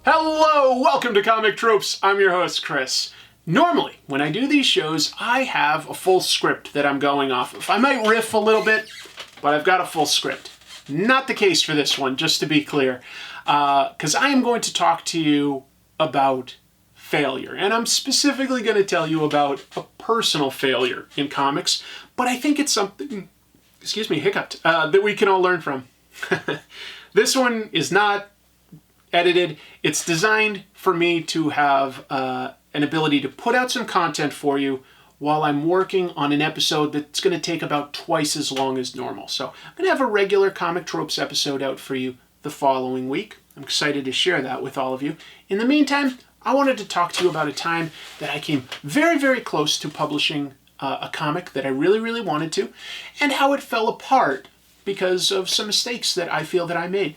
Hello, welcome to Comic Tropes. I'm your host, Chris. Normally, when I do these shows, I have a full script that I'm going off of. I might riff a little bit, but I've got a full script. Not the case for this one, just to be clear, because I am going to talk to you about failure. And I'm specifically going to tell you about a personal failure in comics, but I think it's something, hiccuped, that we can all learn from. This one is not edited. It's designed for me to have an ability to put out some content for you while I'm working on an episode that's going to take about twice as long as normal. So I'm going to have a regular Comic Tropes episode out for you the following week. I'm excited to share that with all of you. In the meantime, I wanted to talk to you about a time that I came very, very close to publishing a comic that I really, really wanted to, and how it fell apart because of some mistakes that I feel that I made.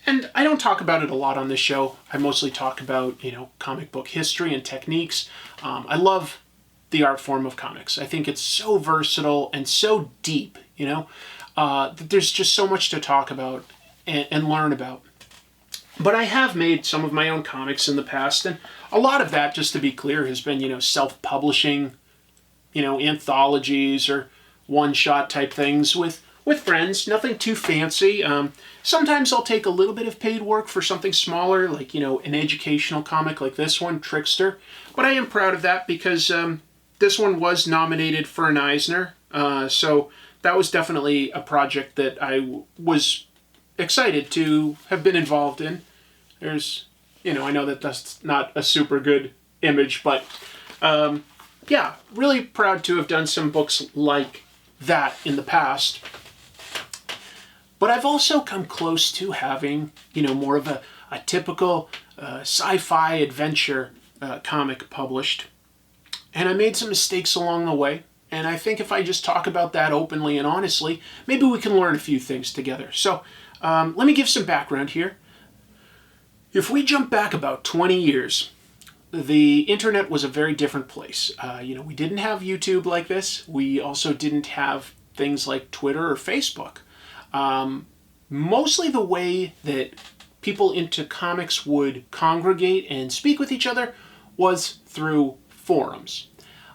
And I don't talk about it a lot on this show. I mostly talk about, comic book history and techniques. I love the art form of comics. I think it's so versatile and so deep, that there's just so much to talk about and learn about. But I have made some of my own comics in the past, and a lot of that, just to be clear, has been, self-publishing, anthologies or one-shot type things with friends, nothing too fancy. Sometimes I'll take a little bit of paid work for something smaller, like, an educational comic like this one, Trickster. But I am proud of that because this one was nominated for an Eisner. So that was definitely a project that I was excited to have been involved in. There's, I know that that's not a super good image, but yeah, really proud to have done some books like that in the past. But I've also come close to having, more of a typical sci-fi adventure comic published. And I made some mistakes along the way. And I think if I just talk about that openly and honestly, maybe we can learn a few things together. So let me give some background here. If we jump back about 20 years, the internet was a very different place. We didn't have YouTube like this. We also didn't have things like Twitter or Facebook. Mostly the way that people into comics would congregate and speak with each other was through forums.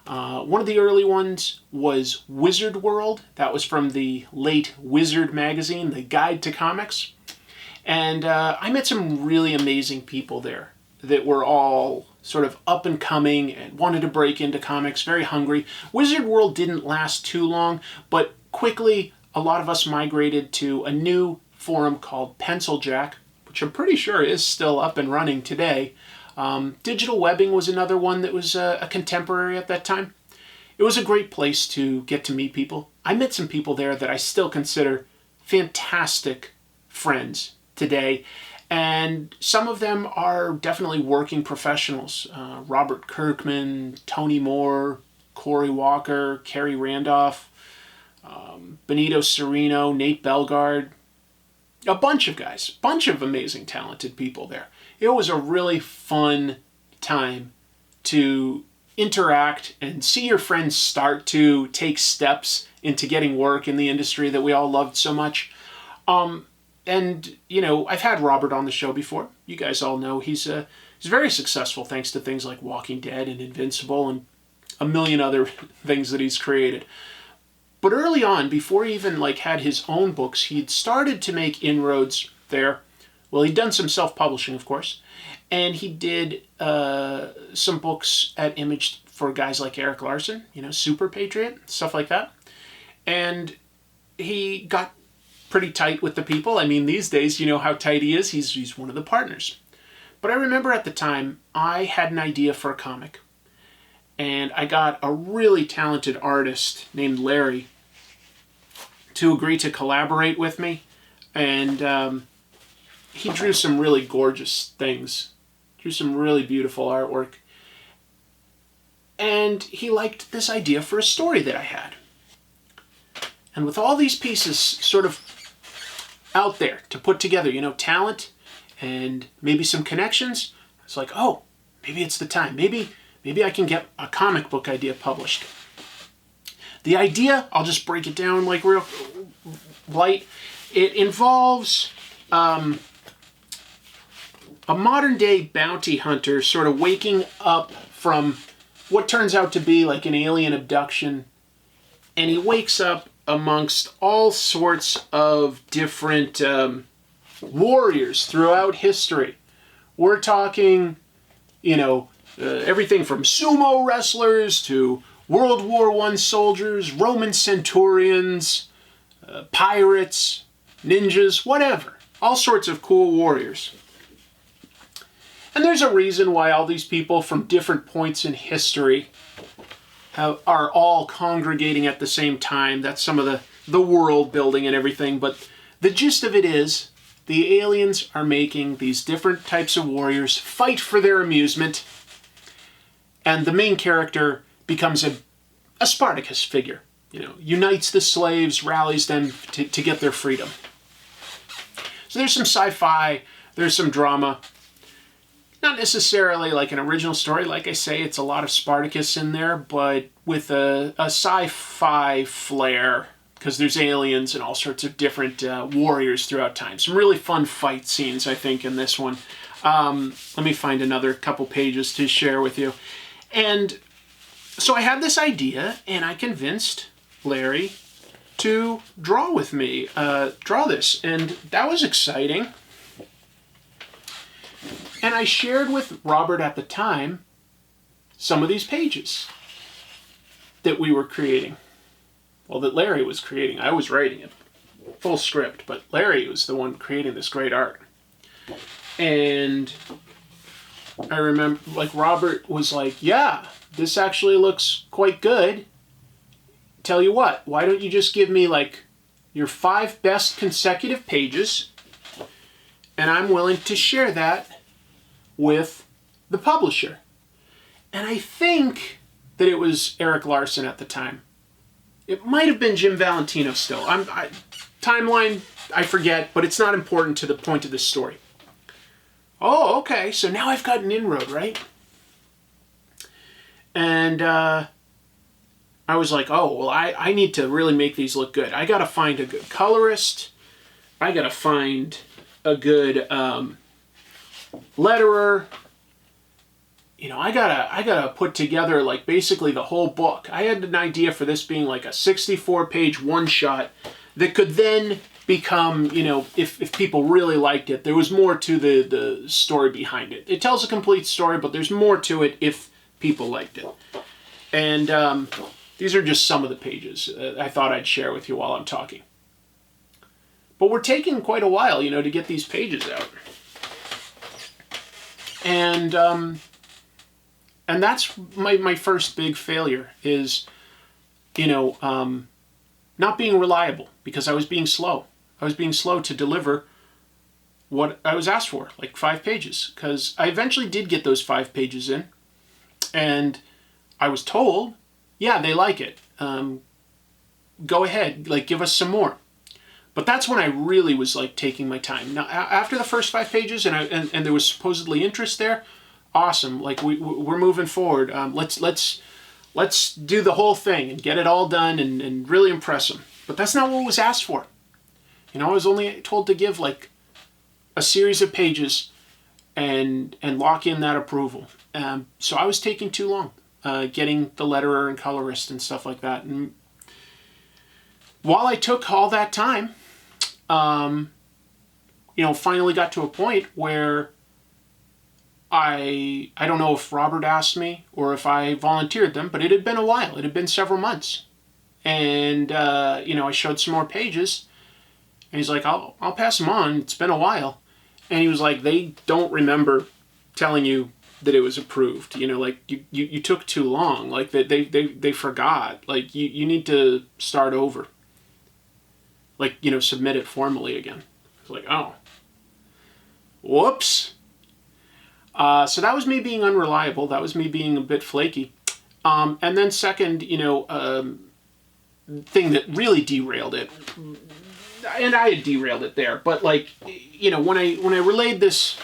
One of the early ones was Wizard World. That was from the late Wizard magazine, the Guide to Comics. And I met some really amazing people there that were all sort of up and coming and wanted to break into comics, very hungry. Wizard World didn't last too long, but quickly a lot of us migrated to a new forum called Pencil Jack, which I'm pretty sure is still up and running today. Digital Webbing was another one that was a contemporary at that time. It was a great place to get to meet people. I met some people there that I still consider fantastic friends today, and some of them are definitely working professionals. Robert Kirkman, Tony Moore, Corey Walker, Kerry Randolph, Benito Cerino, Nate Belgard, a bunch of guys, bunch of amazing, talented people there. It was a really fun time to interact and see your friends start to take steps into getting work in the industry that we all loved so much. And, I've had Robert on the show before. You guys all know he's very successful thanks to things like Walking Dead and Invincible and a million other things that he's created. But early on, before he even had his own books, he'd started to make inroads there. Well, he'd done some self-publishing, of course, and he did some books at Image for guys like Eric Larson, Super Patriot, stuff like that. And he got pretty tight with the people. I mean, these days, how tight he is. He's one of the partners. But I remember at the time, I had an idea for a comic. And I got a really talented artist named Larry to agree to collaborate with me. And he drew some really gorgeous things. Drew some really beautiful artwork. And he liked this idea for a story that I had. And with all these pieces sort of out there to put together, talent and maybe some connections, it's like, oh, maybe it's the time. Maybe I can get a comic book idea published. The idea, I'll just break it down like real light. It involves a modern day bounty hunter sort of waking up from what turns out to be like an alien abduction. And he wakes up amongst all sorts of different warriors throughout history. We're talking, everything from sumo wrestlers to World War I soldiers, Roman centurions, pirates, ninjas, whatever. All sorts of cool warriors. And there's a reason why all these people from different points in history are all congregating at the same time. That's some of the world building and everything. But the gist of it is the aliens are making these different types of warriors fight for their amusement. And the main character becomes a Spartacus figure. Unites the slaves, rallies them to get their freedom. So there's some sci-fi, there's some drama. Not necessarily like an original story. Like I say, it's a lot of Spartacus in there, but with a sci-fi flair, because there's aliens and all sorts of different warriors throughout time. Some really fun fight scenes, I think, in this one. Let me find another couple pages to share with you. And so I had this idea, and I convinced Larry to draw with me, draw this, and that was exciting. And I shared with Robert at the time some of these pages that we were creating. Well, that Larry was creating. I was writing it, full script, but Larry was the one creating this great art. And I remember, Robert was like, yeah, this actually looks quite good. Tell you what, why don't you just give me, your 5 best consecutive pages, and I'm willing to share that with the publisher. And I think that it was Eric Larson at the time. It might have been Jim Valentino still. Timeline, I forget, but it's not important to the point of this story. Oh, okay, so now I've got an inroad, right? And I was like, oh, well, I need to really make these look good. I got to find a good colorist. I got to find a good letterer. I gotta put together basically the whole book. I had an idea for this being a 64-page one-shot that could then become, if people really liked it, there was more to the story behind it. It tells a complete story, but there's more to it if people liked it. And these are just some of the pages I thought I'd share with you while I'm talking. But we're taking quite a while, to get these pages out. And that's my first big failure is, not being reliable, because I was being slow. I was being slow to deliver what I was asked for, 5 pages, because I eventually did get those 5 pages in, and I was told, yeah, they like it. Go ahead, give us some more. But that's when I really was taking my time. Now, after the first 5 pages, and there was supposedly interest there, awesome. We're moving forward. Let's do the whole thing and get it all done and really impress them. But that's not what was asked for. I was only told to give a series of pages and lock in that approval. So I was taking too long getting the letterer and colorist and stuff like that. And while I took all that time, finally got to a point where I don't know if Robert asked me or if I volunteered them, but it had been a while. It had been several months. And, I showed some more pages. And he's like, I'll pass them on. It's been a while. And he was like, they don't remember telling you that it was approved. You took too long. They forgot. You need to start over. Submit it formally again. It's like, oh. Whoops. So that was me being unreliable. That was me being a bit flaky. And then second, thing that really derailed it, and I had derailed it there, but when I relayed this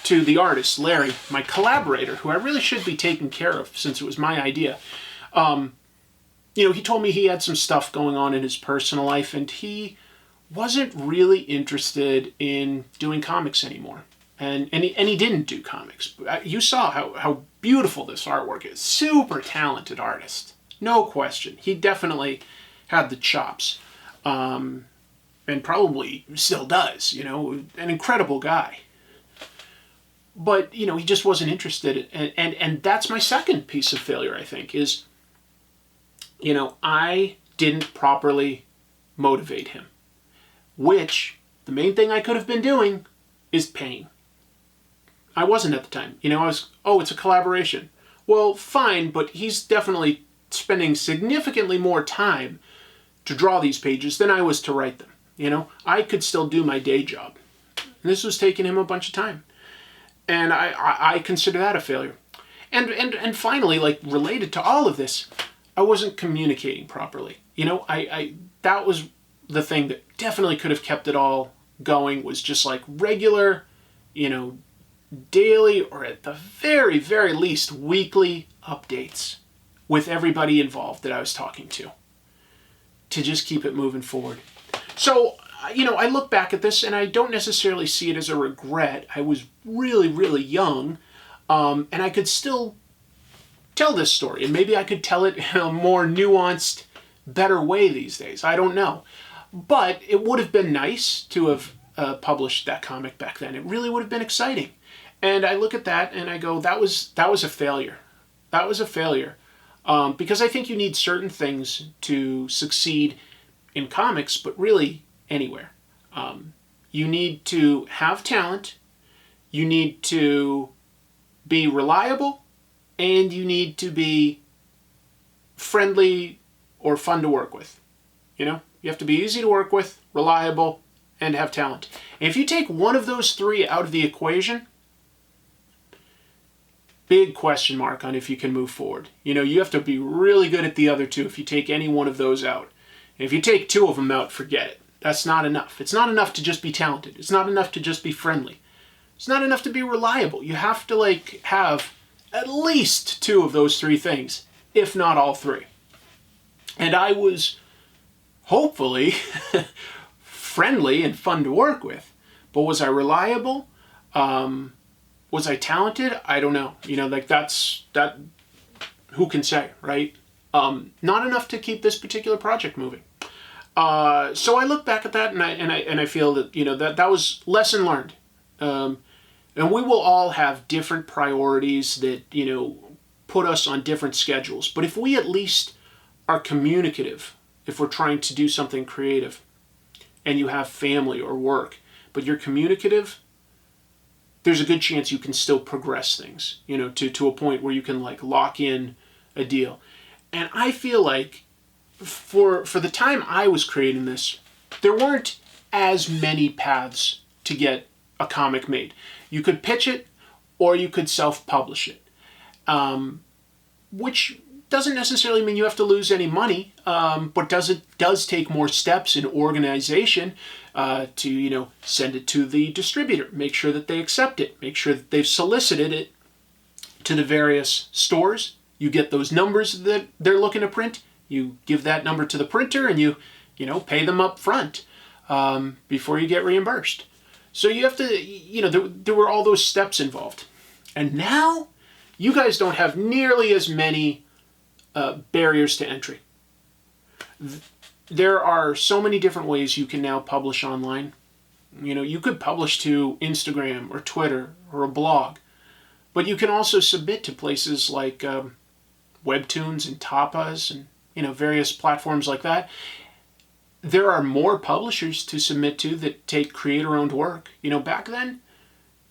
to the artist, Larry, my collaborator, who I really should be taking care of since it was my idea. He told me he had some stuff going on in his personal life, and he wasn't really interested in doing comics anymore. And he didn't do comics. You saw how beautiful this artwork is. Super talented artist. No question. He definitely had the chops. And probably still does, an incredible guy. But, he just wasn't interested. And that's my second piece of failure, I think, is, I didn't properly motivate him. Which, the main thing I could have been doing is paying. I wasn't at the time. It's a collaboration. Well, fine, but he's definitely spending significantly more time to draw these pages than I was to write them. I could still do my day job. And this was taking him a bunch of time. And I consider that a failure. And finally, related to all of this, I wasn't communicating properly. That was the thing that definitely could have kept it all going, was just regular, daily, or at the very, very least, weekly updates with everybody involved that I was talking to just keep it moving forward. So, I look back at this and I don't necessarily see it as a regret. I was really, really young, and I could still tell this story, and maybe I could tell it in a more nuanced, better way these days. I don't know. But it would have been nice to have published that comic back then. It really would have been exciting. And I look at that and I go, that was a failure. That was a failure. Because I think you need certain things to succeed in comics, but really anywhere. You need to have talent, you need to be reliable, and you need to be friendly or fun to work with. You have to be easy to work with, reliable, and have talent. And if you take one of those three out of the equation, big question mark on if you can move forward. You have to be really good at the other two if you take any one of those out. And if you take two of them out, forget it. That's not enough. It's not enough to just be talented. It's not enough to just be friendly. It's not enough to be reliable. You have to have at least two of those three things, if not all three. And I was hopefully friendly and fun to work with. But was I reliable? Was I talented? I don't know. That. Who can say, right? Not enough to keep this particular project moving. So I look back at that and I feel that that was lesson learned. And we will all have different priorities that put us on different schedules. But if we at least are communicative, if we're trying to do something creative, and you have family or work, but you're communicative, there's a good chance you can still progress things, to a point where you can lock in a deal. And I feel like for the time I was creating this, there weren't as many paths to get a comic made. You could pitch it or you could self-publish it, which doesn't necessarily mean you have to lose any money, but does take more steps in organization to send it to the distributor, make sure that they accept it, make sure that they've solicited it to the various stores. You get those numbers that they're looking to print. You give that number to the printer, and you pay them up front before you get reimbursed. So you have to, there were all those steps involved. And now you guys don't have nearly as many barriers to entry. There are so many different ways you can now publish online. You could publish to Instagram or Twitter or a blog, but you can also submit to places like Webtoons and Tapas and various platforms like that. There are more publishers to submit to that take creator-owned work. Back then,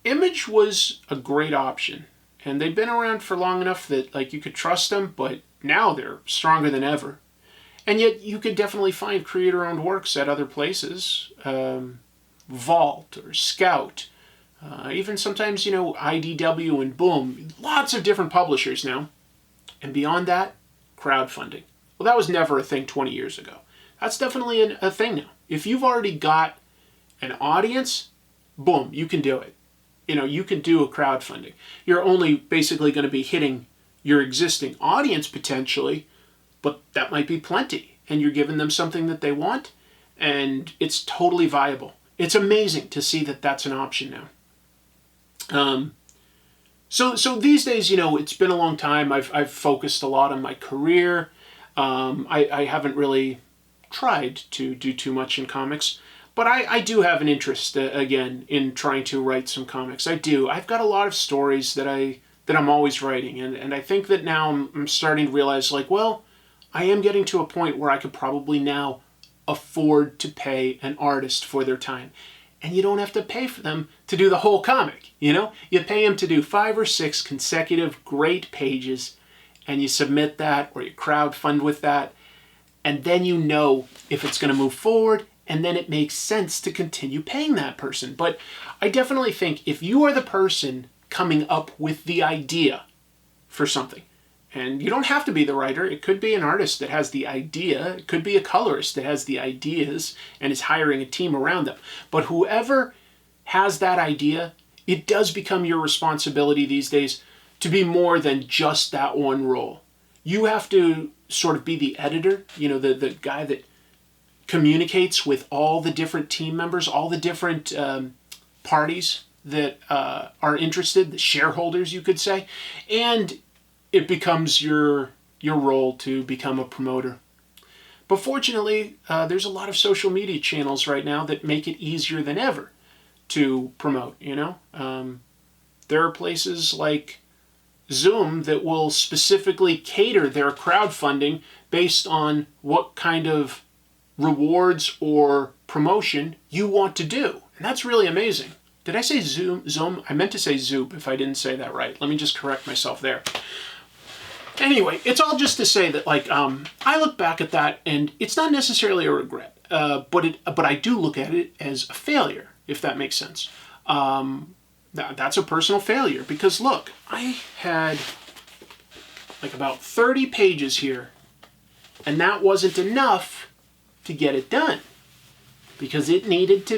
Image was a great option, and they've been around for long enough that you could trust them, but now they're stronger than ever. And yet you could definitely find creator-owned works at other places, Vault or Scout, even sometimes, IDW and Boom. Lots of different publishers now. And beyond that, crowdfunding. Well, that was never a thing 20 years ago. That's definitely a thing now. If you've already got an audience, boom, you can do it. you can do a crowdfunding. You're only basically going to be hitting your existing audience potentially, but that might be plenty. And you're giving them something that they want, and it's totally viable. It's amazing to see that that's an option now. So these days, it's been a long time. I've focused a lot on my career. I haven't really tried to do too much in comics, but I do have an interest again in trying to write some comics. I do. I've got a lot of stories that I'm always writing, and I think that now I'm starting to realize, like, well, I am getting to a point where I could probably now afford to pay an artist for their time. And you don't have to pay for them to do the whole comic, You pay them to do 5 or 6 consecutive great pages, and you submit that, or you crowdfund with that, and then you know if it's going to move forward, and then it makes sense to continue paying that person. But I definitely think if you are the person coming up with the idea for something, and you don't have to be the writer, it could be an artist that has the idea, it could be a colorist that has the ideas and is hiring a team around them. But whoever has that idea, it does become your responsibility these days to be more than just that one role. You have to sort of be the editor, the guy that communicates with all the different team members, all the different parties that are interested, the shareholders, you could say, and it becomes your role to become a promoter. But fortunately, there's a lot of social media channels right now that make it easier than ever to promote, There are places like Zoom that will specifically cater their crowdfunding based on what kind of rewards or promotion you want to do. And that's really amazing. Did I say Zoom? I meant to say Zoop if I didn't say that right. Let me just correct myself there. Anyway, it's all just to say that, I look back at that, and it's not necessarily a regret, but I do look at it as a failure, if that makes sense. That's a personal failure, because look, I had about 30 pages here, and that wasn't enough to get it done, because it didn't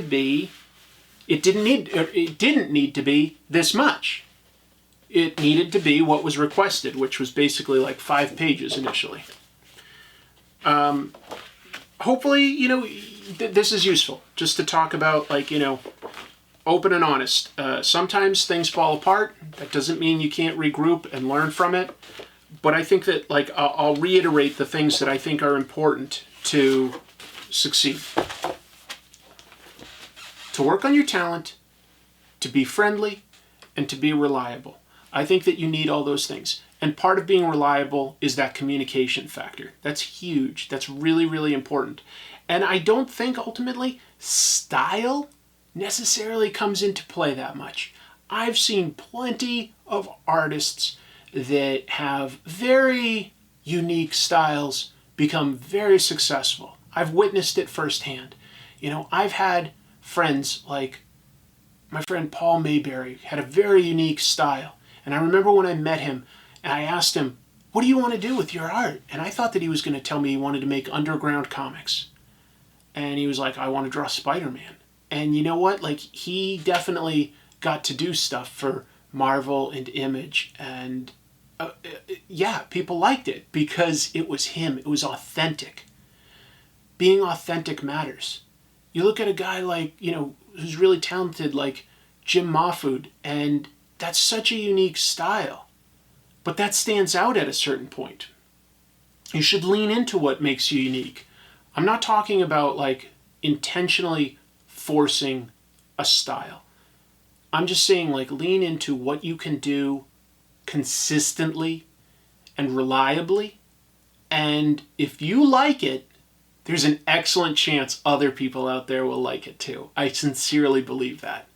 need to be this much. It needed to be what was requested, which was basically 5 pages initially. Hopefully, this is useful, just to talk about, open and honest. Sometimes things fall apart. That doesn't mean you can't regroup and learn from it. But I think that, I'll reiterate the things that I think are important to succeed. To work on your talent, to be friendly, and to be reliable. I think that you need all those things. And part of being reliable is that communication factor. That's huge. That's really, really important. And I don't think ultimately style necessarily comes into play that much. I've seen plenty of artists that have very unique styles become very successful. I've witnessed it firsthand. I've had friends like my friend Paul Mayberry had a very unique style. And I remember when I met him and I asked him, what do you want to do with your art? And I thought that he was going to tell me he wanted to make underground comics. And he was like, I want to draw Spider-Man. And you know what? He definitely got to do stuff for Marvel and Image. And people liked it because it was him. It was authentic. Being authentic matters. You look at a guy who's really talented like Jim Mahfood, and that's such a unique style. But that stands out at a certain point. You should lean into what makes you unique. I'm not talking about intentionally forcing a style. I'm just saying lean into what you can do consistently and reliably. And if you like it, there's an excellent chance other people out there will like it too. I sincerely believe that.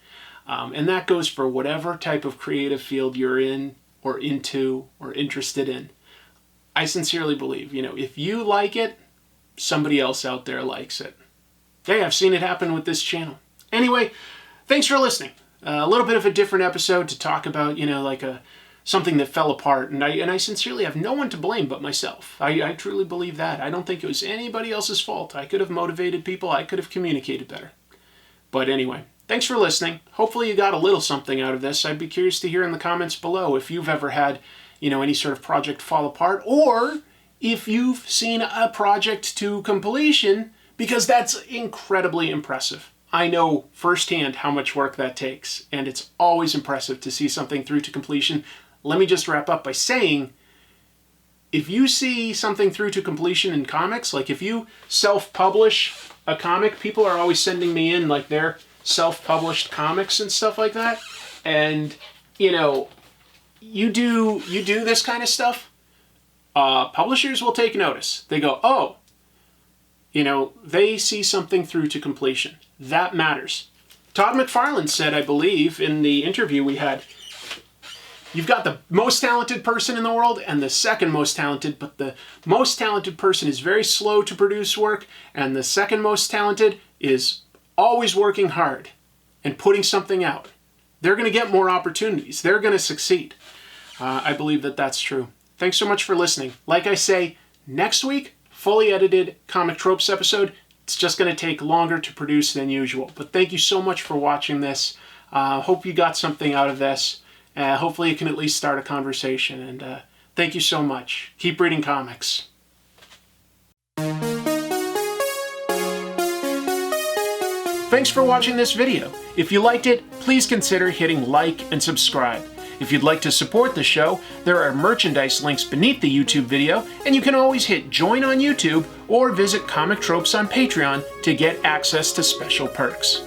And that goes for whatever type of creative field you're in or into or interested in. I sincerely believe, if you like it, somebody else out there likes it. Hey, I've seen it happen with this channel. Anyway, thanks for listening. A little bit of a different episode to talk about, something that fell apart. And I sincerely have no one to blame but myself. I truly believe that. I don't think it was anybody else's fault. I could have motivated people. I could have communicated better. But anyway, thanks for listening. Hopefully you got a little something out of this. I'd be curious to hear in the comments below if you've ever had, any sort of project fall apart, or if you've seen a project to completion, because that's incredibly impressive. I know firsthand how much work that takes, and it's always impressive to see something through to completion. Let me just wrap up by saying, if you see something through to completion in comics, like if you self-publish a comic, people are always sending me in like their self-published comics and stuff like that, and you do this kind of stuff, publishers will take notice. They go, oh, they see something through to completion. That matters. Todd McFarlane said, I believe, in the interview we had, you've got the most talented person in the world and the second most talented, but the most talented person is very slow to produce work, and the second most talented is always working hard and putting something out. They're going to get more opportunities. They're going to succeed. I believe that that's true. Thanks so much for listening. Like I say, next week, fully edited Comic Tropes episode. It's just going to take longer to produce than usual. But thank you so much for watching this. Hope you got something out of this. Hopefully it can at least start a conversation. And thank you so much. Keep reading comics. Thanks for watching this video. If you liked it, please consider hitting like and subscribe. If you'd like to support the show, there are merchandise links beneath the YouTube video, and you can always hit join on YouTube or visit Comic Tropes on Patreon to get access to special perks.